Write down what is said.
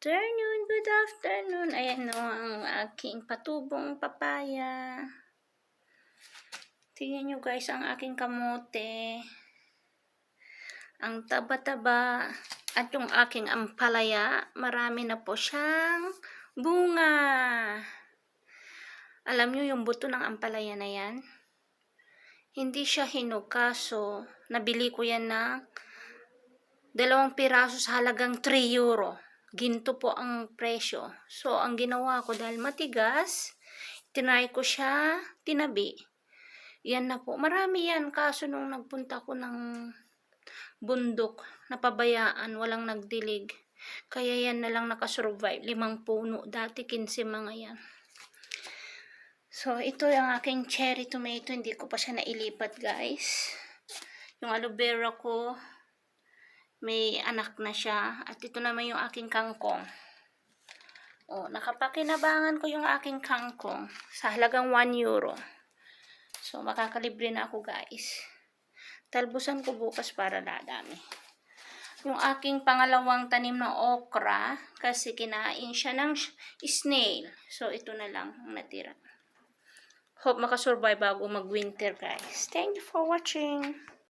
afternoon, good afternoon. Ayan o ang aking patubong papaya. Tingnan nyo guys ang aking kamote. Ang taba-taba. At yung aking ampalaya, marami na po siyang bunga. Alam nyo yung buto ng ampalaya na yan? Hindi siya hinog, kaso nabili ko yan ng 2 piraso sa halagang 3 euro. Ginto po ang presyo. So, ang ginawa ko dahil matigas, tinry ko siya, tinabi. Yan na po. Marami yan. Kaso nung nagpunta ko ng bundok, napabayaan, walang nagdilig. Kaya yan na lang nakasurvive. 5 puno. Dati 15 mga yan. So, ito yung aking cherry tomato. Hindi ko pa siya nailipat, guys. Yung aloe vera ko, may anak na siya. At ito naman yung aking kangkong. O, nakapakinabangan ko yung aking kangkong sa halagang 1 euro. So, makakalibre na ako, guys. Talbusan ko bukas para dadami. Yung aking pangalawang tanim na okra, kasi kinain siya ng snail. So, ito na lang ang natira. Hope makasurvive bago mag-winter, guys. Thank you for watching.